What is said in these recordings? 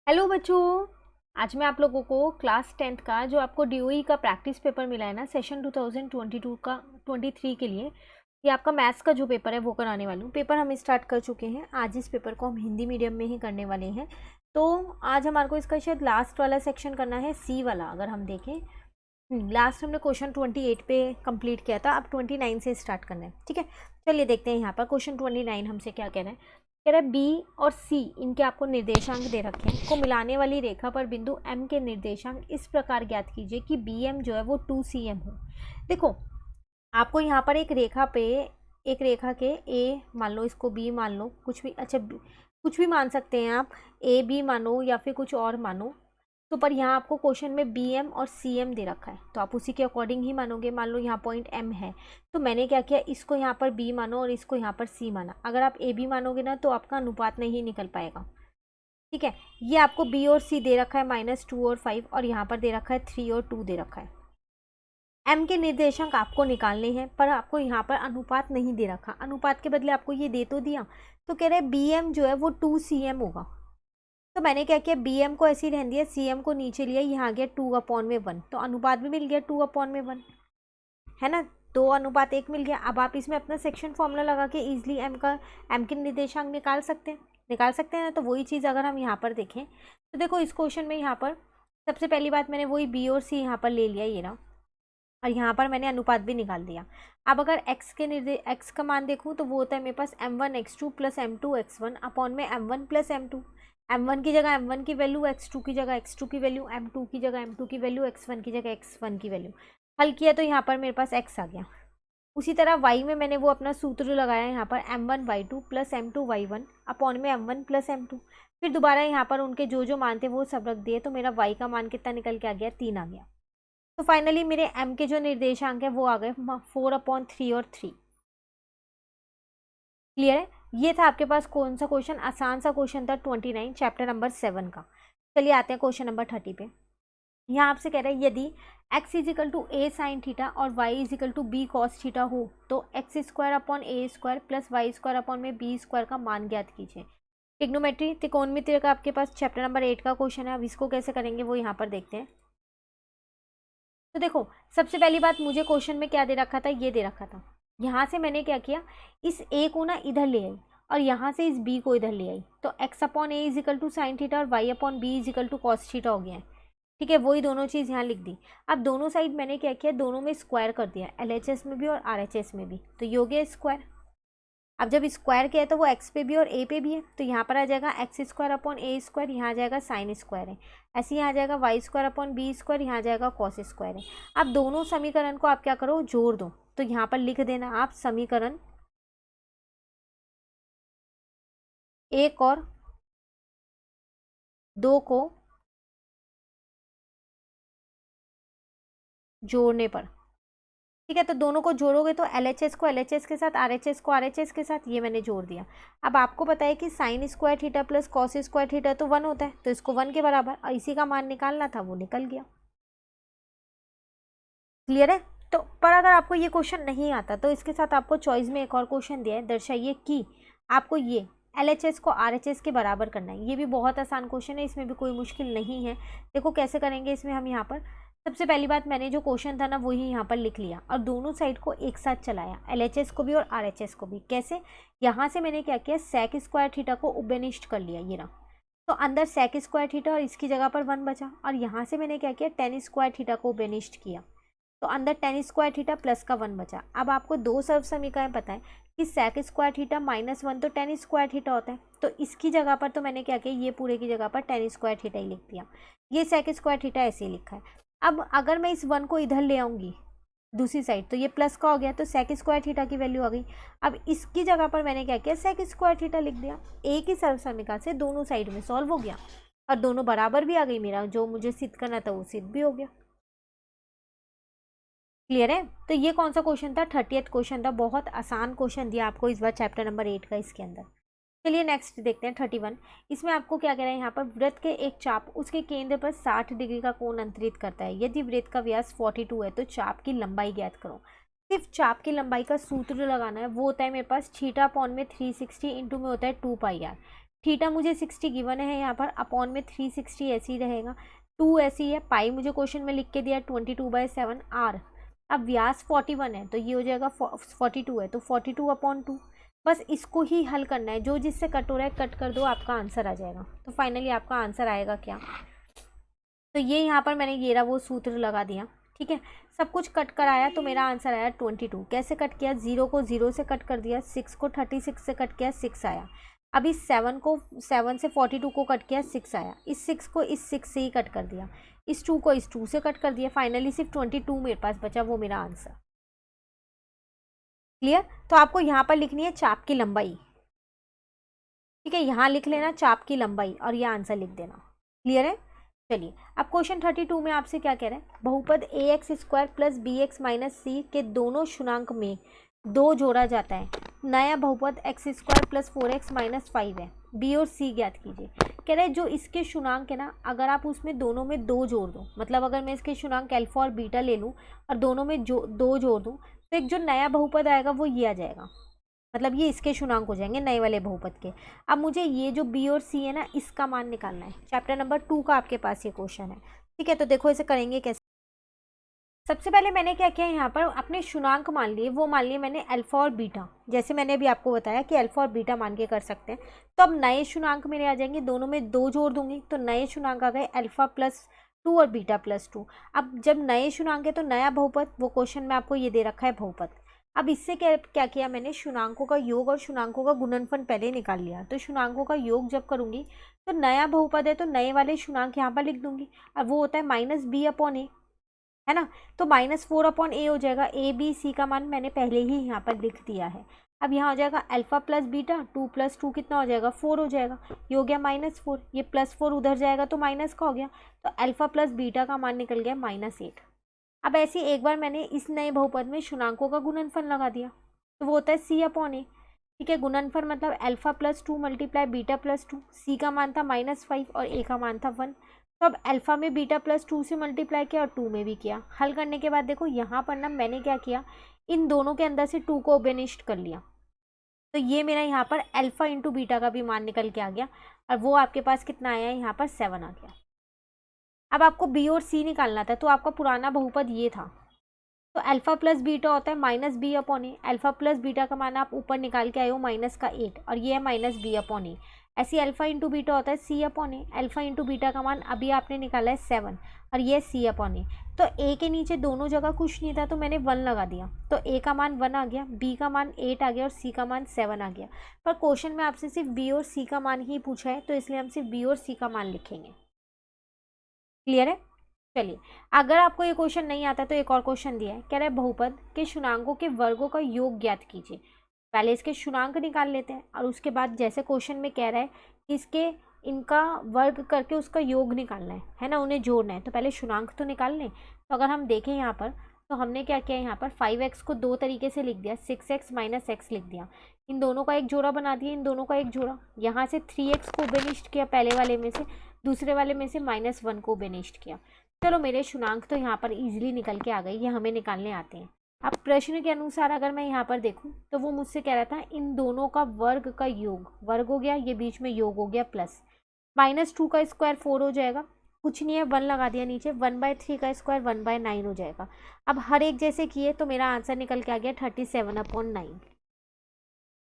Hello बच्चों। आज मैं आप लोगों को क्लास 10th का जो आपको डीओई का प्रैक्टिस पेपर मिला है ना सेशन 2022 का 23 के लिए, ये आपका मैथ्स का जो पेपर है वो कराने वाली हूँ। पेपर हम स्टार्ट कर चुके हैं। आज इस पेपर को हम हिंदी मीडियम में ही करने वाले हैं। तो आज हमारे को इसका शायद लास्ट वाला सेक्शन करना है, सी वाला। अगर हम देखें लास्ट हमने क्वेश्चन 28 पे कंप्लीट किया था, अब 29 से स्टार्ट करना है। ठीक है, चलिए देखते हैं यहाँ पर क्वेश्चन 29 हमसे क्या कह रहा है। कह रहा है बी और सी इनके आपको निर्देशांक दे रखे हैं, को मिलाने वाली रेखा पर बिंदु एम के निर्देशांक इस प्रकार ज्ञात कीजिए कि बी एम जो है वो 2cm हो। देखो, आपको यहाँ पर एक रेखा पे, एक रेखा के ए मान लो, इसको बी मान लो, कुछ भी, अच्छा कुछ भी मान सकते हैं आप, ए बी मानो या फिर कुछ और मानो। तो पर यहाँ आपको क्वेश्चन में बी एम और सी एम दे रखा है, तो आप उसी के अकॉर्डिंग ही मानोगे। मान लो यहाँ पॉइंट एम है, तो मैंने क्या किया, इसको यहाँ पर बी मानो और इसको यहाँ पर सी माना। अगर आप ए बी मानोगे ना तो आपका अनुपात नहीं निकल पाएगा। ठीक है, ये आपको बी और सी दे रखा है -2 और 5, और यहाँ पर दे रखा है 3 और 2 दे रखा है। एम के निर्देशांक आपको निकालने हैं, पर आपको यहाँ पर अनुपात नहीं दे रखा। अनुपात के बदले आपको ये दे तो दिया, तो कह रहे हैं बी एम जो है वो 2cm होगा। तो मैंने क्या किया, बी एम को ऐसे ही रहने दिया, सी एम को नीचे लिया, यहाँ आ गया 2/1, तो अनुपात भी मिल गया 2/1, है ना। 2:1 मिल गया। अब आप इसमें अपना सेक्शन फॉर्मूला लगा के इजीली एम के निर्देशांक निकाल सकते हैं, ना। तो वही चीज़ अगर हम यहाँ पर देखें, तो देखो इस क्वेश्चन में यहाँ पर सबसे पहली बात मैंने वही बी और सी यहाँ पर ले लिया, ये ना, और यहाँ पर मैंने अनुपात भी निकाल दिया। अब अगर एक्स का मान देखूँ तो वो होता है मेरे पास m1x2 + m2x1 अपॉन में m1 + m2। m1 की जगह m1 की वैल्यू, x2 की जगह x2 की वैल्यू, m2 की जगह m2 की वैल्यू, x1 की जगह x1 की वैल्यू। हल किया तो यहाँ पर मेरे पास x आ गया। उसी तरह y में मैंने वो अपना सूत्र लगाया, यहाँ पर m1y2 + m2y1 अपॉन में m1 + m2। फिर दोबारा यहाँ पर उनके जो जो मान थे वो सब रख दिए, तो मेरा y का मान कितना निकल के आ गया, 3 आ गया। तो फाइनली मेरे m के जो निर्देशांक है वो आ गए 4/3 और 3। क्लियर है। ये था आपके पास कौन सा क्वेश्चन, आसान सा क्वेश्चन था 29 चैप्टर नंबर 7 का। चलिए आते हैं क्वेश्चन नंबर 30 पे। यहाँ आपसे कह रहा है यदि x = a sin थीटा और y = b cos थीटा हो तो x²/a² + y²/b² का मान ज्ञात कीजिए। ट्रिग्नोमेट्री, त्रिकोणमिति का आपके पास चैप्टर नंबर 8 का क्वेश्चन है। अब इसको कैसे करेंगे वो यहाँ पर देखते हैं। तो देखो, सबसे पहली बात, मुझे क्वेश्चन में क्या दे रखा था, ये दे रखा था। यहाँ से मैंने क्या किया, इस a को ना इधर ले आई और यहाँ से इस b को इधर ले आई, तो x/a = sin थीटा और y/b = cos थीटा हो गया है। ठीक है, वही दोनों चीज़ यहाँ लिख दी। अब दोनों साइड मैंने क्या किया, दोनों में स्क्वायर कर दिया, LHS में भी और RHS में भी, तो ये हो गया स्क्वायर। अब जब स्क्वायर किया है तो वो x पे भी और a पे भी है, तो यहाँ पर आ जाएगा x²/a², यहाँ आ जाएगा साइन स्क्वायर है। ऐसे यहाँ आ जाएगा y²/b², यहाँ आ जाएगा कॉस स्क्वायर है। अब दोनों समीकरण को आप क्या करो, जोड़ दो। तो यहाँ पर लिख देना आप समीकरण 1 और 2 को जोड़ने पर। ठीक है, तो दोनों को जोड़ोगे तो LHS को LHS के साथ, RHS को RHS के साथ, ये मैंने जोड़ दिया। अब आपको पता है कि sine square theta plus cos square theta तो 1 होता है, तो इसको 1 के बराबर, और इसी का मान निकालना था, वो निकल गया। क्लियर है। तो पर अगर आपको ये क्वेश्चन नहीं आता तो इसके साथ आपको चॉइस में एक और क्वेश्चन दिया है, दर्शाइए कि आपको ये LHS को RHS के बराबर करना है। ये भी बहुत आसान क्वेश्चन है, इसमें भी कोई मुश्किल नहीं है। देखो कैसे करेंगे इसमें हम। यहाँ पर सबसे पहली बात, मैंने जो क्वेश्चन था ना वही यहाँ पर लिख लिया और दोनों साइड को एक साथ चलाया, LHS को भी और RHS को भी। कैसे, यहाँ से मैंने क्या किया, सेक स्क्वायर थीटा को उबेनिष्ट कर लिया, ये ना, तो अंदर सेक स्क्वायर थीटा और इसकी जगह पर 1 बचा, और यहाँ से मैंने क्या किया, टेन स्क्वायर थीटा को उबेनिष्ट किया, तो अंदर टेन स्क्वायर थीटा प्लस का 1 बचा। अब आपको दो सर्व समीकरण पता है कि सेक स्क्वायर थीटा -1 तो टेन स्क्वायर थीटा होता है, तो इसकी जगह पर तो मैंने क्या किया, ये पूरे की जगह पर टेन स्क्वायर थीटा ही लिख दिया। ये सेक स्क्वायर थीटा ऐसे ही लिखा है। अब अगर मैं इस 1 को इधर ले आऊँगी दूसरी साइड, तो ये प्लस का हो गया, तो सेक स्क्वायर थीटा की वैल्यू आ गई। अब इसकी जगह पर मैंने क्या किया, सेक स्क्वायर थीटा लिख दिया। एक ही सर्व समीकरण से दोनों साइड में सॉल्व हो गया और दोनों बराबर भी आ गई। मेरा जो मुझे सिद्ध करना था वो सिद्ध भी हो गया। क्लियर है। तो ये कौन सा क्वेश्चन था, 30th क्वेश्चन था। बहुत आसान क्वेश्चन दिया आपको इस बार चैप्टर नंबर 8 का इसके अंदर। चलिए नेक्स्ट देखते हैं 31। इसमें आपको क्या कह रहा है, यहाँ पर वृत्त के एक चाप उसके केंद्र पर 60 डिग्री का कोण अंतरित करता है। यदि वृत्त का व्यास 42 है तो चाप की लंबाई ज्ञात करो। सिर्फ चाप की लंबाई का सूत्र लगाना है, वो होता है मेरे पास थीटा अपॉन में 360 इंटू में होता है 2πr। थीटा मुझे 60 गिवन है यहाँ पर, अपॉन में 360 ऐसे ही रहेगा, 2 ऐसी है, पाई मुझे क्वेश्चन में लिख के दिया 22/7 आर। अब व्यास 41 है तो ये हो जाएगा 42 है तो 42/2। बस इसको ही हल करना है, जो जिससे कट हो रहा है कट कर दो, आपका आंसर आ जाएगा। तो फाइनली आपका आंसर आएगा क्या, तो ये यहाँ पर मैंने ये रहा वो सूत्र लगा दिया, ठीक है। सब कुछ कट कर आया तो मेरा आंसर आया 22। कैसे कट किया, 0 को 0 से कट कर दिया, 6 को 36 से कट किया, 6 आया। अभी 7 से 42 को कट किया, 6 आया। इस 6 को इस 6 से ही कट कर दिया, इस 2 को इस 2 से कट कर दिया, फाइनली सिर्फ 22 मेरे पास बचा, वो मेरा आंसर। क्लियर। तो आपको यहाँ पर लिखनी है चाप की लंबाई, ठीक है, यहाँ लिख लेना चाप की लंबाई और ये आंसर लिख देना। क्लियर है। चलिए अब क्वेश्चन 32 में आपसे क्या कह रहे हैं, बहुपद ax² प्लस bx - c के दोनों शुनांक में 2 जोड़ा जाता है। नया बहुपद x² प्लस 4x - 5 है, b और c ज्ञात कीजिए। कह रहे हैं जो इसके शुनांक है ना, अगर आप उसमें दोनों में 2 जोड़ दो, मतलब अगर मैं इसके शुनांक अल्फा और बीटा ले लूँ और दोनों में 2 जोड़ दूँ तो एक जो नया बहुपद आएगा वो ये आ जाएगा, मतलब ये इसके शुनांक हो जाएंगे नए वाले बहुपद के। अब मुझे ये जो बी और सी है ना, इसका मान निकालना है। चैप्टर नंबर 2 का आपके पास ये क्वेश्चन है, ठीक है। तो देखो इसे करेंगे कैसे। सबसे पहले मैंने क्या किया, यहाँ पर अपने शुनांक मान लिए, वो मान लिए मैंने अल्फा और बीटा, जैसे मैंने अभी आपको बताया कि अल्फा और बीटा मान के कर सकते हैं। तो अब नए शुनांक मेरे आ जाएंगे, दोनों में 2 जोड़ दूंगी तो नए शुनांक आ गए अल्फा +2 और बीटा +2। अब जब नए शुनांक है तो नया बहुपद, वो क्वेश्चन में आपको ये दे रखा है बहुपद। अब इससे क्या किया मैंने, शुनांकों का योग और शुनांकों का गुणनफल पहले निकाल लिया। तो शुनांकों का योग जब करूंगी तो नया बहुपद है तो नए वाले शुनांक यहाँ पर लिख दूंगी, और वो होता है -b/a, है ना। तो -4/a हो जाएगा। a b c का मान मैंने पहले ही यहाँ पर लिख दिया है। अब यहाँ हो जाएगा अल्फा प्लस बीटा, 2 + 2 कितना हो जाएगा, 4 हो जाएगा। ये हो गया -4, ये +4 उधर जाएगा तो माइनस का हो गया, तो अल्फा प्लस बीटा का मान निकल गया -8। अब ऐसे एक बार मैंने इस नए बहुपद में शुनांकों का गुणनफल लगा दिया, तो वो होता है c/a, ठीक है। गुणनफल मतलब अल्फा +2 × बीटा +2, c का मान था -5 और a का मान था 1। तो अब अल्फा में बीटा +2 से मल्टीप्लाई किया और 2 में भी किया। हल करने के बाद देखो यहाँ पर ना मैंने क्या किया, इन दोनों के अंदर से 2 को बेनिस्ट कर लिया, तो ये मेरा यहाँ पर अल्फा × बीटा का भी मान निकल के आ गया, और वो आपके पास कितना आया है, यहाँ पर 7 आ गया। अब आपको बी और सी निकालना था, तो आपका पुराना बहुपद ये था, तो अल्फा प्लस बीटा होता है -b/a। अल्फा प्लस बीटा का मान आप ऊपर निकाल के आए हो -8, और ये है -b/a। ऐसे अल्फा × बीटा होता है c/a। अल्फा × बीटा का मान अभी आपने निकाला है 7, और ये c/a। तो a के नीचे दोनों जगह कुछ नहीं था तो मैंने 1 लगा दिया, तो a का मान 1 आ गया, b का मान 8 आ गया और c का मान 7 आ गया। पर क्वेश्चन में आपसे सिर्फ b और c का मान ही पूछा है, तो इसलिए हम सिर्फ b और c का मान लिखेंगे। क्लियर है। चलिए अगर आपको ये क्वेश्चन नहीं आता तो एक और क्वेश्चन दिया है, कह रहा है बहुपद के शुनांकों के वर्गों का योग ज्ञात कीजिए। पहले इसके शुनांक निकाल लेते हैं, और उसके बाद जैसे क्वेश्चन में कह रहा है कि इसके इनका वर्ग करके उसका योग निकालना है ना, उन्हें जोड़ना है, तो पहले शुनांक तो निकाल लें। तो अगर हम देखें यहाँ पर, तो हमने क्या किया, यहाँ पर 5x को 2 तरीके से लिख दिया, 6x - x लिख दिया, इन दोनों का एक जोड़ा बना दिया, इन दोनों का एक जोड़ा, यहाँ से 3x को बेनिस्ट किया पहले वाले में से, दूसरे वाले में से -1 को बेनिस्ट किया। चलो मेरे शुनांक तो यहाँ पर इजीली निकल के आ गए, ये हमें निकालने आते हैं। अब प्रश्न के अनुसार अगर मैं यहाँ पर देखूँ तो वो मुझसे कह रहा था इन दोनों का वर्ग का योग, वर्ग हो गया, ये बीच में योग हो गया प्लस, -2 का स्क्वायर 4 हो जाएगा, कुछ नहीं है 1 लगा दिया नीचे, 1/3 का स्क्वायर 1/9 हो जाएगा। अब हर एक जैसे किए तो मेरा आंसर निकल के आ गया 37/9।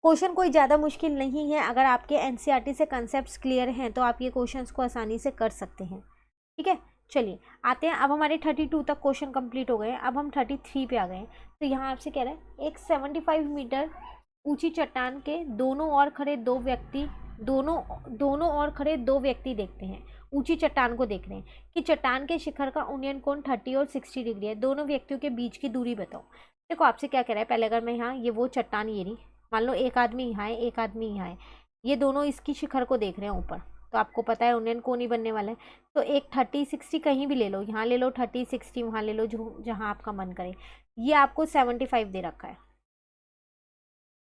क्वेश्चन कोई ज़्यादा मुश्किल नहीं है, अगर आपके एनसीईआरटी से कंसेप्ट्स क्लियर हैं तो आप ये क्वेश्चंस को आसानी से कर सकते हैं, ठीक है। चलिए आते हैं, अब हमारे 32 तक क्वेश्चन कंप्लीट हो गए हैं, अब हम 33 पे आ गए हैं। तो यहाँ आपसे कह रहा है एक 75 मीटर ऊंची चट्टान के दोनों ओर खड़े दो व्यक्ति देखते हैं, ऊंची चट्टान को देख रहे हैं कि चट्टान के शिखर का उन्नयन कोण 30 और 60 डिग्री है, दोनों व्यक्तियों के बीच की दूरी बताओ। देखो आपसे क्या कह रहा है, पहले अगर मैं यहाँ, ये वो चट्टान ये रही, मान लो एक आदमी यहाँ है, एक आदमी यहाँ है, ये दोनों इसकी शिखर को देख रहे हैं ऊपर, तो आपको पता है उन्नयन कोण ही बनने वाला है। तो एक 30-60 कहीं भी ले लो, यहाँ ले लो 30-60, वहाँ ले लो, जो जहाँ आपका मन करे। ये आपको 75 दे रखा है,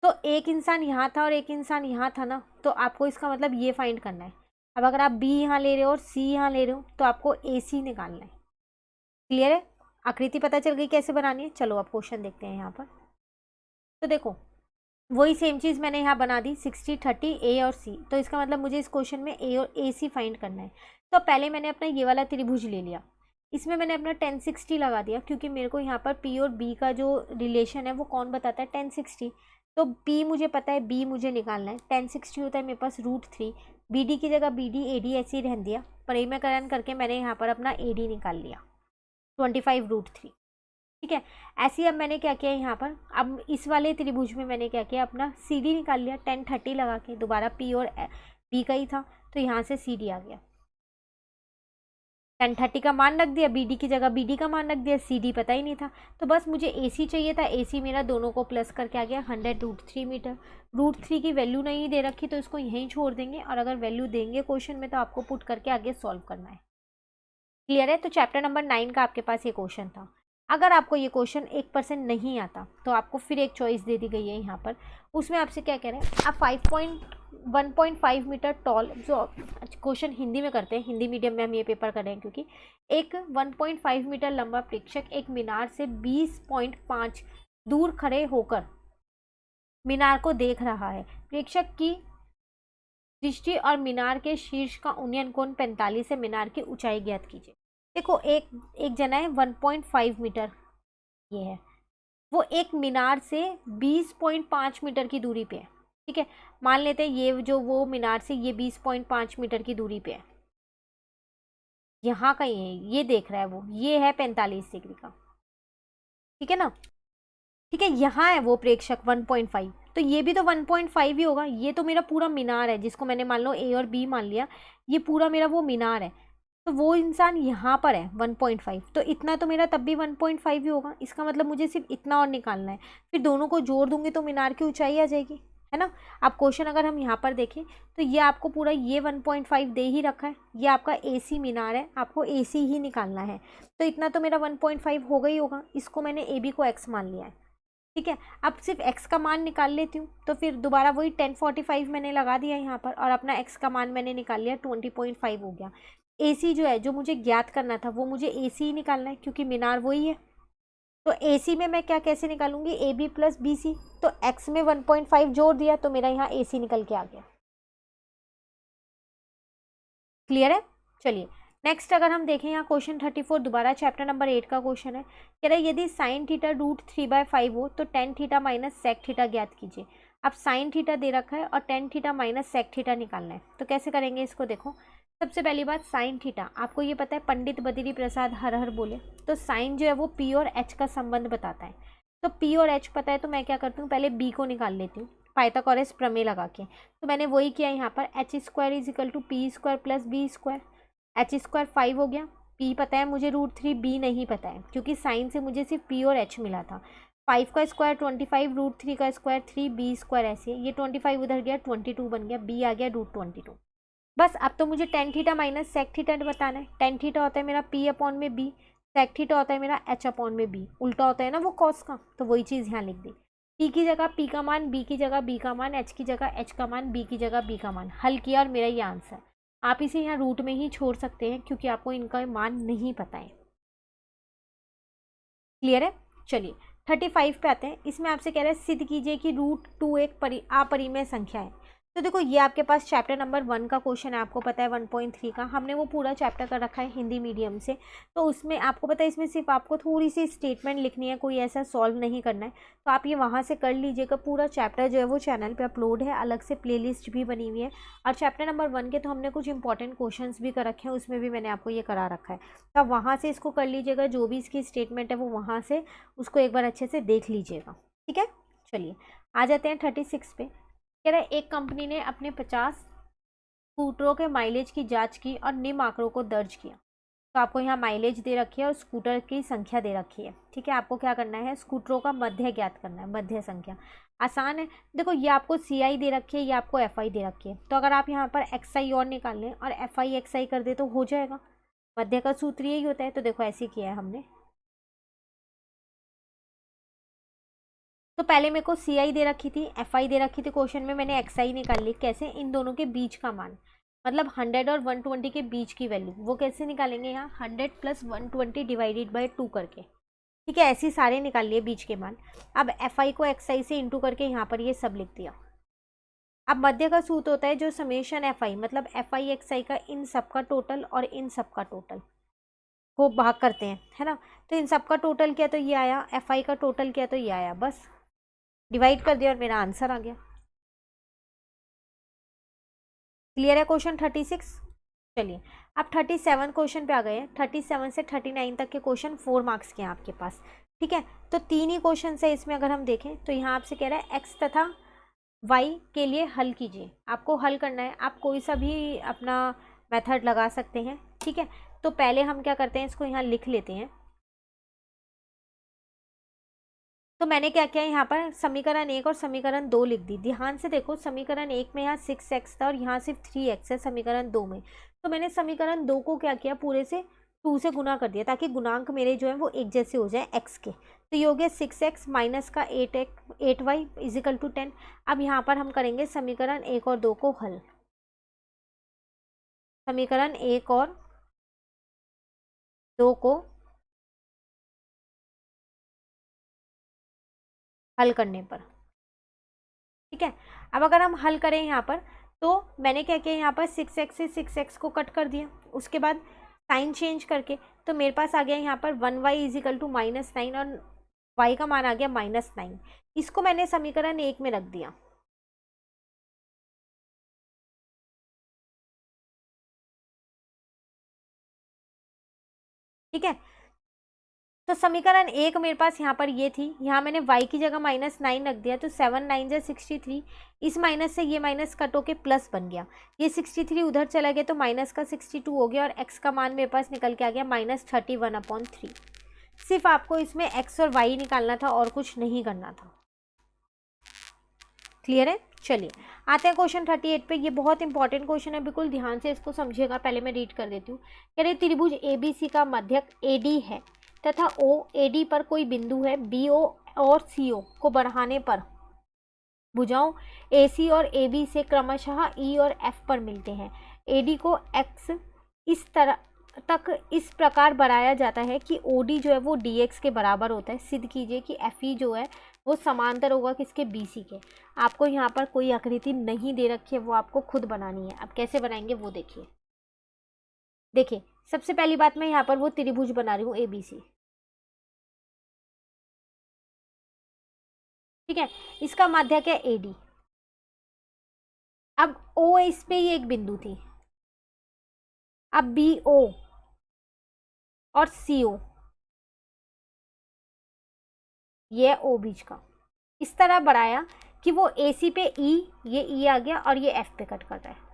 तो एक इंसान यहाँ था और एक इंसान यहाँ था ना, तो आपको इसका मतलब ये फाइंड करना है। अब अगर आप बी यहाँ ले रहे हो और सी यहाँ ले रहे हो तो आपको ए सी निकालना है। क्लियर है, आकृति पता चल गई कैसे बनानी है। चलो अब क्वेश्चन देखते हैं यहाँ पर। तो देखो वही सेम चीज़ मैंने यहाँ बना दी 60 30 ए और सी। तो इसका मतलब मुझे इस क्वेश्चन में ए और ए सी फाइंड करना है। तो पहले मैंने अपना ये वाला त्रिभुज ले लिया, इसमें मैंने अपना 1060 लगा दिया, क्योंकि मेरे को यहाँ पर पी और बी का जो रिलेशन है वो कौन बताता है, 1060। तो पी मुझे पता है, बी मुझे निकालना है, 1060 होता है मेरे पास √3। बी डी की जगह बी डी ए डी ऐसे ही रहन दिया, परिमेयकरण करके मैंने यहाँ पर अपना ए डी निकाल लिया 25√3। ठीक है, ऐसे ही अब मैंने क्या किया यहाँ पर, अब इस वाले त्रिभुज में मैंने क्या किया, अपना सी डी निकाल लिया 1030 लगा के, दोबारा पी और बी का ही था तो यहाँ से सी डी आ गया, 1030 का मान रख दिया, बी डी की जगह बी डी का मान रख दिया, सी डी पता ही नहीं था। तो बस मुझे ए सी चाहिए था, ए सी मेरा दोनों को प्लस करके आ गया 100√3 मीटर। √3 की वैल्यू नहीं दे रखी तो इसको यहीं छोड़ देंगे, और अगर वैल्यू देंगे क्वेश्चन में तो आपको पुट करके आगे सॉल्व करना है। क्लियर है? तो चैप्टर नंबर 9 का आपके पास ये क्वेश्चन था। अगर आपको ये क्वेश्चन 1% नहीं आता तो आपको फिर एक चॉइस दे दी गई है यहाँ पर, उसमें आपसे क्या कह रहे हैं, आप 1.5 मीटर टॉल, जो क्वेश्चन हिंदी में करते हैं, हिंदी मीडियम में हम ये पेपर कर रहे हैं, क्योंकि एक 1.5 मीटर लंबा प्रेक्षक एक मीनार से 20.5 दूर खड़े होकर मीनार को देख रहा है। प्रेक्षक की दृष्टि और मीनार के शीर्ष का उन्नयन कोण 45 है। मीनार की ऊंचाई ज्ञात कीजिए। देखो, एक जना है 1.5 मीटर, ये है वो एक मीनार से 20.5 मीटर की दूरी पे है। ठीक है, मान लेते हैं ये जो वो मीनार से ये 20.5 मीटर की दूरी पे है, यहाँ का ये देख रहा है वो, ये है 45 डिग्री का। ठीक है ना? ठीक है, यहाँ है वो प्रेक्षक 1.5, तो ये भी तो 1.5 ही होगा। ये तो मेरा पूरा मीनार है जिसको मैंने मान लो ए और बी मान लिया, ये पूरा मेरा वो मीनार है। तो वो इंसान यहाँ पर है 1.5, तो इतना तो मेरा तब भी 1.5 ही होगा। इसका मतलब मुझे सिर्फ इतना और निकालना है, फिर दोनों को जोड़ दूंगी तो मीनार की ऊंचाई आ जाएगी, है ना? अब क्वेश्चन अगर हम यहाँ पर देखें तो ये आपको पूरा ये 1.5 दे ही रखा है, ये आपका AC मीनार है, आपको AC ही निकालना है। तो इतना तो मेरा 1.5 होगा ही होगा, इसको मैंने AB को x मान लिया है। ठीक है, अब सिर्फ x का मान निकाल लेती हूँ, तो फिर दोबारा वही 1045 मैंने लगा दिया यहाँ पर, और अपना x का मान मैंने निकाल लिया 20.5 हो गया। AC जो है, जो मुझे ज्ञात करना था वो मुझे AC ही निकालना है, क्योंकि मीनार वही है। तो AC में मैं क्या कैसे निकालूंगी, AB प्लस BC, तो x में 1.5 जोड़ दिया तो मेरा यहाँ AC निकल के आ गया। क्लियर है? चलिए नेक्स्ट अगर हम देखें यहाँ क्वेश्चन 34, दोबारा चैप्टर नंबर 8 का क्वेश्चन है। कह रहा है यदि साइन थीटा √3/5 हो तो tan theta minus sec theta ज्ञात कीजिए। अब साइन थीटा दे रखा है और tan theta minus sec theta निकालना है, तो कैसे करेंगे इसको? देखो, सबसे पहली बात साइन थीटा, आपको ये पता है पंडित बद्री प्रसाद हर हर बोले, तो साइन जो है वो P और H का संबंध बताता है। तो P और H पता है तो मैं क्या करती हूँ, पहले B को निकाल लेती हूँ पाइथागोरस प्रमेय लगा के। तो मैंने वही किया यहाँ पर, h² = p² + b²। h² 5 हो गया, p पता है मुझे √3, b नहीं पता है क्योंकि साइन से मुझे सिर्फ p और h मिला था। 5 का स्क्वायर 25, √3 का स्क्वायर 3, b² ऐसे, ये 25 उधर गया 22 बन गया, b आ गया √22। बस अब तो मुझे tan theta minus sec theta बताना है। टेन थीटा होता है मेरा p/b, सेक थीटा होता है मेरा h/b, उल्टा होता है ना वो कॉस का, तो वही चीज़ यहाँ लिख दी। p की जगह p का मान, b की जगह b का मान, h की जगह h का मान, b की जगह b का मान, हल किया और मेरा ये आंसर। आप इसे यहाँ रूट में ही छोड़ सकते हैं क्योंकि आपको इनका मान नहीं पता है। क्लियर है? चलिए 35 पे आते हैं। इसमें आपसे कह रहा है सिद्ध कीजिए कि √2 एक अपरिमेय संख्या है। तो देखो, ये आपके पास चैप्टर नंबर 1 का क्वेश्चन है, आपको पता है 1.3 का, हमने वो पूरा चैप्टर कर रखा है हिंदी मीडियम से, तो उसमें आपको पता है इसमें सिर्फ आपको थोड़ी सी स्टेटमेंट लिखनी है, कोई ऐसा सॉल्व नहीं करना है। तो आप ये वहाँ से कर लीजिएगा। पूरा चैप्टर जो है वो चैनल पे अपलोड है, अलग से प्लेलिस्ट भी बनी हुई है। और चैप्टर नंबर 1 के तो हमने कुछ इंपॉर्टेंट क्वेश्चन भी कर रखे हैं, उसमें भी मैंने आपको ये करा रखा है, तो आप वहाँ से इसको कर लीजिएगा। जो भी इसकी स्टेटमेंट है वो वहाँ से उसको एक बार अच्छे से देख लीजिएगा। ठीक है, चलिए आ जाते हैं 36 पे। कह रहा है एक कंपनी ने अपने 50 स्कूटरों के माइलेज की जांच की और निम्न आंकड़ों को दर्ज किया। तो आपको यहाँ माइलेज दे रखी है और स्कूटर की संख्या दे रखी है। ठीक है, आपको क्या करना है, स्कूटरों का मध्य ज्ञात करना है, मध्य संख्या। आसान है, देखो ये आपको CI दे रखी है, ये आपको FI दे रखी है, तो अगर आप यहाँ पर XI और निकाल लें और FI XI कर दे तो हो जाएगा। मध्य का सूत्र यही होता है, तो देखो ऐसे किया है हमने। तो पहले मेरे को CI दे रखी थी, FI दे रखी थी, क्वेश्चन में मैंने XI निकाल ली। कैसे? इन दोनों के बीच का मान, मतलब 100 और 120 के बीच की वैल्यू, वो कैसे निकालेंगे यहाँ, 100 + 120 / 2 करके। ठीक है, ऐसे सारे निकाल लिए बीच के मान। अब एफ आई को एक्स आई से इंटू करके यहाँ पर ये सब लिख दिया। अब मध्य का सूत्र होता है जो समेशन एफ आई, मतलब एफ आई एक्स आई का इन सब का टोटल और इन सब का टोटल को भाग करते हैं, है ना। तो इन सब का टोटल किया तो ये आया, एफ आई का टोटल किया तो ये आया, बस डिवाइड कर दिया और मेरा आंसर आ गया। क्लियर है क्वेश्चन 36। चलिए अब 37 क्वेश्चन पे आ गए हैं। 37 से 39 तक के क्वेश्चन 4 मार्क्स के हैं आपके पास। ठीक है, तो 3 ही क्वेश्चन है इसमें। अगर हम देखें तो यहाँ आपसे कह रहा है एक्स तथा वाई के लिए हल कीजिए। आपको हल करना है, आप कोई सा भी अपना मेथड लगा सकते हैं। ठीक है, तो पहले हम क्या करते हैं, इसको यहाँ लिख लेते हैं। तो मैंने क्या किया, यहाँ पर समीकरण 1 और समीकरण 2 लिख दी। ध्यान से देखो, समीकरण 1 में यहाँ 6x था और यहाँ सिर्फ 3x है समीकरण 2 में। तो मैंने समीकरण 2 को क्या किया, पूरे से 2 से गुना कर दिया ताकि गुणांक मेरे जो है वो एक जैसे हो जाए x के। तो ये हो गया 6x माइनस का 8y इजिकल टू 10। अब यहाँ पर हम करेंगे समीकरण 1 और 2 को हल। समीकरण 1 और 2 को हल करने पर, ठीक है। अब अगर हम हल करें यहाँ पर, तो मैंने क्या किया, यहाँ पर 6x से 6x को कट कर दिया। उसके बाद साइन चेंज करके तो मेरे पास आ गया यहाँ पर 1y इजिकल टू -9 और y का मान आ गया -9। इसको मैंने समीकरण 1 में रख दिया। ठीक है, तो समीकरण 1 मेरे पास यहाँ पर ये थी। यहाँ मैंने y की जगह -9 रख दिया, तो 7 9 जा 63। इस माइनस से ये माइनस कट होके प्लस बन गया। ये 63 उधर चला गया तो माइनस का 62 हो गया और x का मान मेरे पास निकल के आ गया -31/3। सिर्फ आपको इसमें x और y निकालना था और कुछ नहीं करना था। क्लियर है। चलिए आते हैं क्वेश्चन 38 पे। ये बहुत इंपॉर्टेंट क्वेश्चन है, बिल्कुल ध्यान से इसको समझिएगा। पहले मैं रीड कर देती हूँ। कह रहे त्रिभुज ABC का मध्यक AD है तथा OAD पर कोई बिंदु है। BO और CO को बढ़ाने पर भुजाओं AC और AB से क्रमशः E और F पर मिलते हैं। AD को X इस तरह तक इस प्रकार बढ़ाया जाता है कि OD जो है वो DX के बराबर होता है। सिद्ध कीजिए कि FE जो है वो समांतर होगा किसके, BC के। आपको यहाँ पर कोई आकृति नहीं दे रखी है, वो आपको खुद बनानी है। अब कैसे बनाएंगे वो देखिए। देखिए सबसे पहली बात, मैं यहाँ पर वो त्रिभुज बना रही हूँ ABC। ठीक है, इसका माध्यक है AD। अब O इस पे ही एक बिंदु थी। अब BO और CO, ये O बीच का, इस तरह बढ़ाया कि वो AC पे E, ये E आ गया और ये F पे कट कर रहा है।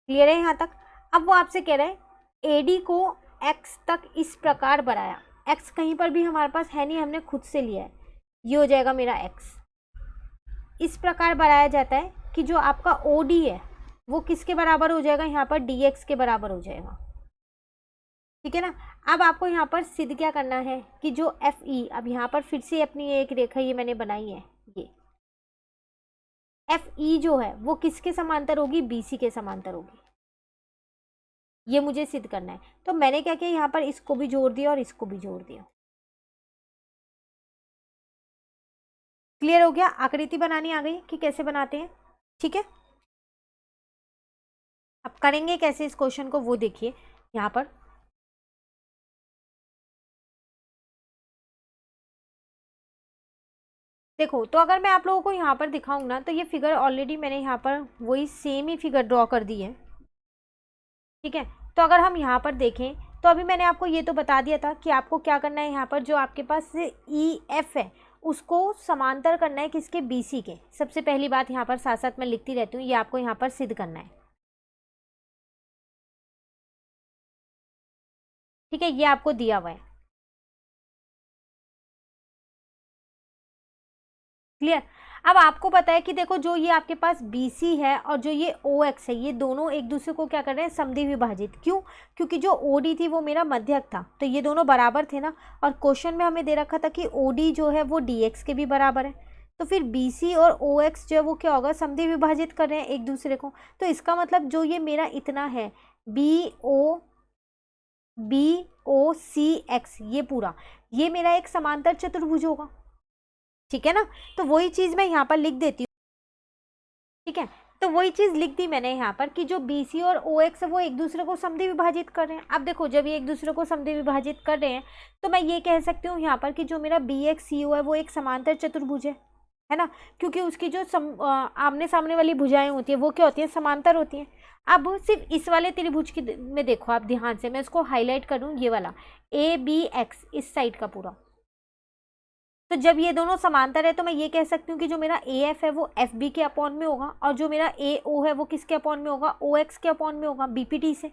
क्लियर है यहाँ तक। अब वो आपसे कह रहे हैं AD को X तक इस प्रकार बढ़ाया। X कहीं पर भी हमारे पास है नहीं, हमने खुद से लिया है। ये हो जाएगा मेरा X। इस प्रकार बढ़ाया जाता है कि जो आपका OD है वो किसके बराबर हो जाएगा, यहाँ पर DX के बराबर हो जाएगा। ठीक है ना। अब आपको यहाँ पर सिद्ध क्या करना है कि जो FE, अब यहाँ पर फिर से अपनी एक रेखा ये मैंने बनाई है, ये FE जो है वो किसके समांतर होगी, BC के समांतर होगी। ये मुझे सिद्ध करना है। तो मैंने क्या किया, यहाँ पर इसको भी जोड़ दिया और इसको भी जोड़ दिया। क्लियर हो गया। आकृति बनानी आ गई कि कैसे बनाते हैं। ठीक है, अब करेंगे कैसे इस क्वेश्चन को वो देखिए। यहाँ पर देखो, तो अगर मैं आप लोगों को यहाँ पर दिखाऊं ना, तो ये फिगर ऑलरेडी मैंने यहाँ पर वही सेम ही फिगर ड्रॉ कर दी है। ठीक है, तो अगर हम यहाँ पर देखें तो अभी मैंने आपको ये तो बता दिया था कि आपको क्या करना है, यहाँ पर जो आपके पास EF है उसको समांतर करना है किसके, BC के। सबसे पहली बात यहाँ पर साथ साथ मैं लिखती रहती हूँ, ये आपको यहाँ पर सिद्ध करना है। ठीक है, ये आपको दिया हुआ है। क्लियर। अब आपको पता है कि देखो, जो ये आपके पास BC है और जो ये OX है, ये दोनों एक दूसरे को क्या कर रहे हैं, समद्वि विभाजित। क्यों, क्योंकि जो OD थी वो मेरा मध्यक था, तो ये दोनों बराबर थे ना। और क्वेश्चन में हमें दे रखा था कि OD जो है वो DX के भी बराबर है। तो फिर BC और OX जो है वो क्या होगा, समद्वि विभाजित कर रहे हैं एक दूसरे को। तो इसका मतलब जो ये मेरा इतना है BOCX, ये पूरा, ये मेरा एक समांतर चतुर्भुज होगा, ठीक है ना। तो वही चीज मैं यहाँ पर लिख देती हूँ, ठीक है। तो वही चीज लिख दी मैंने यहाँ पर कि जो BC और OX है वो एक दूसरे को समद्वि विभाजित कर रहे हैं। अब देखो, जब ये एक दूसरे को समद्वि विभाजित कर रहे हैं तो मैं ये कह सकती हूँ यहाँ पर कि जो मेरा BXCO है वो एक समांतर चतुर्भुज है ना, क्योंकि उसकी जो आमने सामने वाली भुजाएं होती है वो क्या होती हैं, समांतर होती हैं। अब सिर्फ इस वाले त्रिभुज की में देखो आप ध्यान से, मैं इसको हाईलाइट करूँ, ये वाला ABX इस साइड का पूरा, तो जब ये दोनों समांतर है तो मैं ये कह सकती हूँ कि जो मेरा AF है वो FB के अपॉन में होगा, और जो मेरा AO है वो किसके अपॉन में होगा, OX के अपॉन में होगा, BPT से,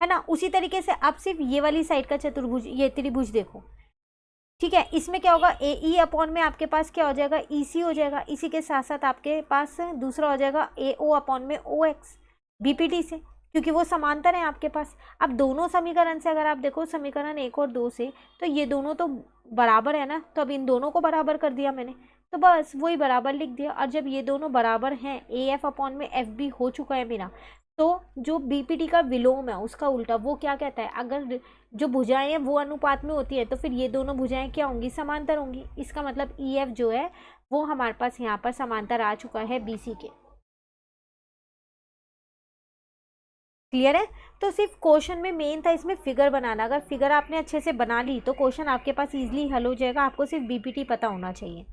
है ना। उसी तरीके से अब सिर्फ ये वाली साइड का चतुर्भुज, ये त्रिभुज देखो, ठीक है, इसमें क्या होगा, AE अपॉन में आपके पास क्या हो जाएगा, EC हो जाएगा। इसी के साथ साथ आपके पास दूसरा हो जाएगा AO अपॉन में OX, BPT से, क्योंकि वो समांतर है आपके पास। अब दोनों समीकरण से अगर आप देखो, समीकरण 1 और 2 से, तो ये दोनों तो बराबर है ना, तो अब इन दोनों को बराबर कर दिया मैंने, तो बस वही बराबर लिख दिया। और जब ये दोनों बराबर हैं, AF अपॉन में FB हो चुका है मेरा, तो जो BPT का विलोम है उसका उल्टा वो क्या कहता है, अगर जो भुजाएं हैं वो अनुपात में होती है तो फिर ये दोनों भुजाएं क्या होंगी, समांतर होंगी। इसका मतलब EF जो है वो हमारे पास यहाँ पर समांतर आ चुका है BC के। क्लियर है। तो सिर्फ क्वेश्चन में मेन था इसमें फिगर बनाना, अगर फिगर आपने अच्छे से बना ली तो क्वेश्चन आपके पास इजीली हल हो जाएगा, आपको सिर्फ BPT पता होना चाहिए,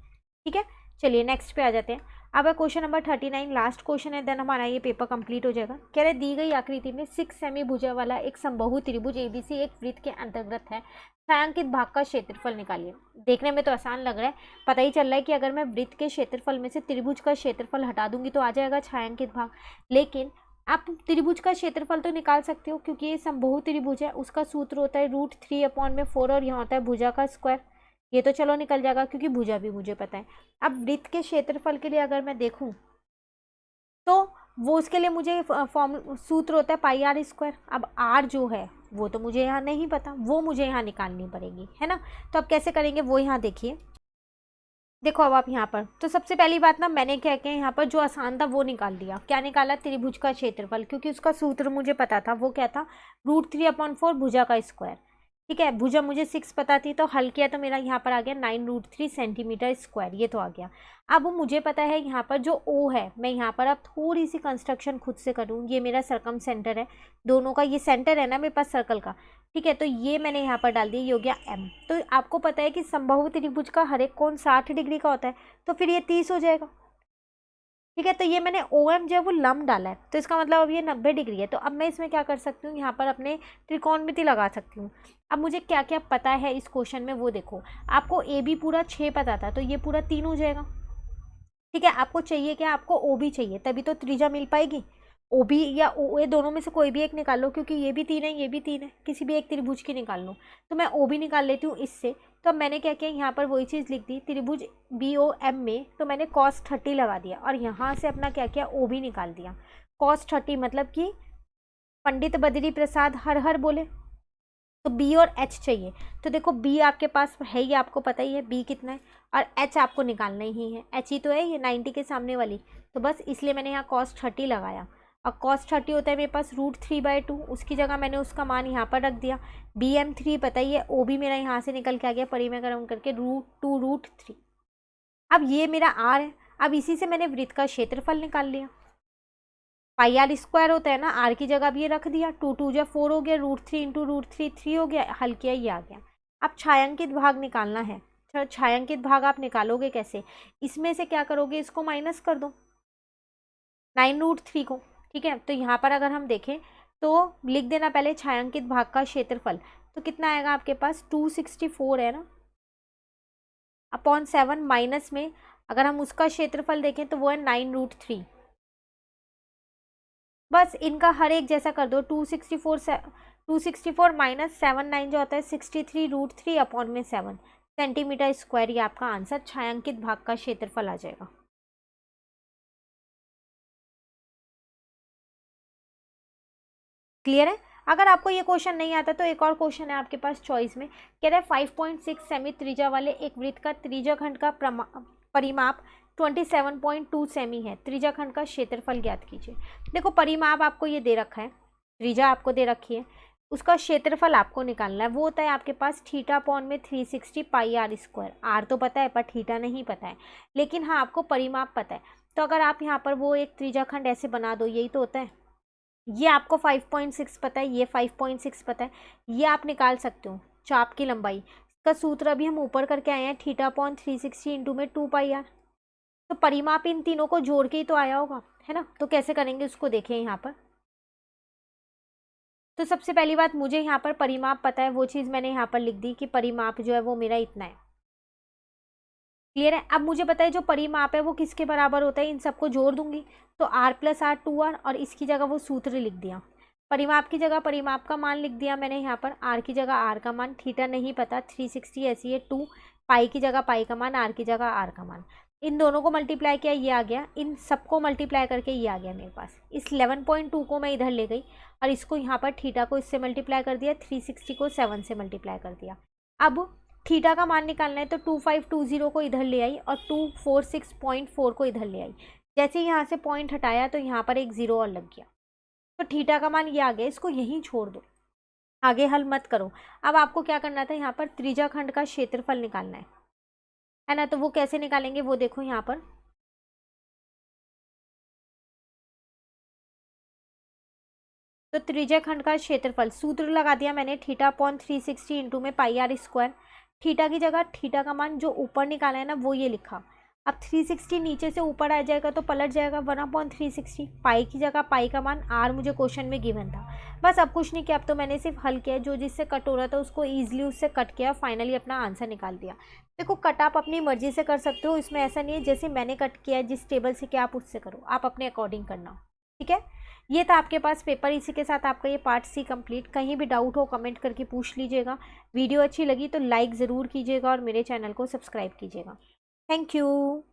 ठीक है। चलिए नेक्स्ट पे आ जाते हैं। अब है क्वेश्चन नंबर 39, लास्ट क्वेश्चन है, देन हमारा ये पेपर कंप्लीट हो जाएगा। कह रहे दी गई आकृति में 6 सेमी भुजा वाला एक समबाहु त्रिभुज ABC एक वृत्त के अंतर्गत है, छायांकित भाग का क्षेत्रफल निकालिए। देखने में तो आसान लग रहा है, पता ही चल रहा है कि अगर मैं वृत्त के क्षेत्रफल में से त्रिभुज का क्षेत्रफल हटा दूंगी तो आ जाएगा छायांकित भाग, लेकिन आप त्रिभुज का क्षेत्रफल तो निकाल सकते हो, क्योंकि ये समबाहु त्रिभुज है, उसका सूत्र होता है √3/4 और यहाँ होता है भुजा का स्क्वायर। ये तो चलो निकल जाएगा क्योंकि भुजा भी मुझे पता है। अब वृत्त के क्षेत्रफल के लिए अगर मैं देखूं तो वो उसके लिए मुझे फॉर्म सूत्र होता है πr²। अब r जो है वो तो मुझे यहाँ नहीं पता, वो मुझे यहाँ निकालनी पड़ेगी, है ना। तो अब कैसे करेंगे वो यहाँ देखिए, देखो अब आप यहाँ पर, तो सबसे पहली बात ना, मैंने क्या क्या यहाँ पर जो आसान था वो निकाल दिया। क्या निकाला, त्रिभुज का क्षेत्रफल, क्योंकि उसका सूत्र मुझे पता था, वो क्या था, √3/4 भुजा का स्क्वायर, ठीक है। भुजा मुझे 6 पता थी, तो हल किया तो मेरा यहाँ पर आ गया 9√3 सेंटीमीटर स्क्वायर, ये तो आ गया। अब मुझे पता है यहाँ पर जो O है, मैं यहाँ पर अब थोड़ी सी कंस्ट्रक्शन खुद से करूँ। ये मेरा सर्कम सेंटर है, दोनों का ये सेंटर है ना मेरे पास सर्कल का, ठीक है। तो ये मैंने यहाँ पर डाल दिया, ये हो गया M। तो आपको पता है कि समबाहु त्रिभुज का हर एक कोण 60 डिग्री का होता है, तो फिर ये 30 हो जाएगा, ठीक है। तो ये मैंने OM जो है वो लंब डाला है, तो इसका मतलब अब ये 90 डिग्री है। तो अब मैं इसमें क्या कर सकती हूँ, यहाँ पर अपने त्रिकोणमिति लगा सकती हूँ। अब मुझे क्या क्या पता है इस क्वेश्चन में वो देखो, आपको AB पूरा 6 पता था, तो ये पूरा 3 हो जाएगा, ठीक है। आपको चाहिए क्या, आपको OB चाहिए, तभी तो त्रिज्या मिल पाएगी। OB या OA दोनों में से कोई भी एक निकाल लो, क्योंकि ये भी 3 है, ये भी 3 है, किसी भी एक त्रिभुज की निकाल लो। तो मैं OB निकाल लेती हूँ इससे। तो मैंने क्या किया, यहाँ पर वही चीज़ लिख दी, त्रिभुज BOM में तो मैंने cos 30 लगा दिया, और यहाँ से अपना क्या किया, OB निकाल दिया। cos 30 मतलब कि पंडित बद्री प्रसाद हर हर बोले, तो B और H चाहिए। तो देखो B आपके पास है ही, आपको पता ही है B कितना है, और H आपको निकालना ही है, H ही तो है ये 90 के सामने वाली। तो बस इसलिए मैंने यहाँ cos 30 लगाया, और cos 30 होता है मेरे पास √3/2, उसकी जगह मैंने उसका मान यहाँ पर रख दिया। BM 3 पता ही है, OB मेरा यहाँ से निकल के आ गया परिमेय करके √2√3। अब ये मेरा R है, अब इसी से मैंने वृत्त का क्षेत्रफल निकाल लिया। πr² होता है ना, R की जगह अब ये रख दिया, 2 2 जा 4 हो गया, √3 × √3 3 हो गया, हल किया ये आ गया। अब छायांकित भाग निकालना है। छायांकित भाग आप निकालोगे कैसे, इसमें से क्या करोगे, इसको माइनस कर दो 9√3 को, ठीक है। तो यहाँ पर अगर हम देखें तो लिख देना पहले छायांकित भाग का क्षेत्रफल, तो कितना आएगा आपके पास 264 है ना, अपॉन 7 माइनस में अगर हम उसका क्षेत्रफल देखें तो वो है 9√3। बस इनका हर एक जैसा कर दो, 264 माइनस 79 जो होता है 63√3/7 सेंटीमीटर स्क्वायर, ये आपका आंसर छायांकित भाग का क्षेत्रफल आ जाएगा। क्लियर है। अगर आपको ये क्वेश्चन नहीं आता तो एक और क्वेश्चन है आपके पास चॉइस में, कह रहा है 5.6 सेमी त्रिज्या वाले एक वृत्त का त्रिज्या खंड का परिमाप 27.2 सेमी है, त्रिज्या खंड का क्षेत्रफल ज्ञात कीजिए। देखो परिमाप आपको ये दे रखा है, त्रिज्या आपको दे रखी है, उसका क्षेत्रफल आपको निकालना है। वो होता है आपके पास थीटा अपॉन में 360 पाई आर स्क्वायर। आर तो पता है पर थीटा नहीं पता है, लेकिन हाँ आपको परिमाप पता है। तो अगर आप यहाँ पर वो एक त्रिज्याखंड ऐसे बना दो, यही तो होता है। ये आपको 5.6 पता है, ये 5.6 पता है, ये आप निकाल सकते हो चाप की लंबाई। इसका सूत्र अभी हम ऊपर करके आए हैं, थीटा अपॉन 360 इंटू में 2 पाई आर। तो परिमाप इन तीनों को जोड़ के ही तो आया होगा, है ना। तो कैसे करेंगे उसको देखें यहाँ पर। तो सबसे पहली बात, मुझे यहाँ पर परिमाप पता है, वो चीज़ मैंने यहाँ पर लिख दी कि परिमाप जो है वो मेरा इतना है। क्लियर है। अब मुझे पता है जो परिमाप है वो किसके बराबर होता है, इन सबको जोड़ दूंगी तो r प्लस आर 2r, और इसकी जगह वो सूत्र लिख दिया। परिमाप की जगह परिमाप का मान लिख दिया मैंने यहाँ पर, r की जगह r का मान, थीटा नहीं पता, 360 ऐसी है, 2 पाई की जगह पाई का मान, r की जगह r का मान। इन दोनों को मल्टीप्लाई किया, ये आ गया, इन सबको मल्टीप्लाई करके ये आ गया मेरे पास। इस 11.2 को मैं इधर ले गई और इसको यहाँ पर थीटा को इससे मल्टीप्लाई कर दिया, 360 को 7 से मल्टीप्लाई कर दिया। अब थीटा का मान निकालना है तो 2520 को इधर ले आई और 246.4 को इधर ले आई। जैसे यहाँ से पॉइंट हटाया तो यहाँ पर एक जीरो और लग गया, तो थीटा का मान ये आ गया। इसको यहीं छोड़ दो, आगे हल मत करो। अब आपको क्या करना था, यहाँ पर त्रिज्याखंड का क्षेत्रफल निकालना है ना। तो वो कैसे निकालेंगे वो देखो यहाँ पर। तो त्रिज्याखंड का क्षेत्रफल सूत्र लगा दिया मैंने, थीटा अपॉन 360 इंटू में पाई आर स्क्वायर। थीटा की जगह थीटा का मान जो ऊपर निकाला है ना वो ये लिखा। अब 360 नीचे से ऊपर आ जाएगा तो पलट जाएगा 1/360। पाई की जगह पाई का मान, आर मुझे क्वेश्चन में गिवन था। बस अब कुछ नहीं किया, अब तो मैंने सिर्फ हल किया, जो जिससे कट हो रहा था उसको ईजिली उससे कट किया, फाइनली अपना आंसर निकाल दिया। देखो कट आप अपनी मर्जी से कर सकते हो, इसमें ऐसा नहीं है जैसे मैंने कट किया जिस टेबल से क्या आप उससे करो, आप अपने अकॉर्डिंग करना। ठीक है, ये था आपके पास पेपर। इसी के साथ आपका ये पार्ट सी कंप्लीट। कहीं भी डाउट हो कमेंट करके पूछ लीजिएगा। वीडियो अच्छी लगी तो लाइक ज़रूर कीजिएगा और मेरे चैनल को सब्सक्राइब कीजिएगा। Thank you.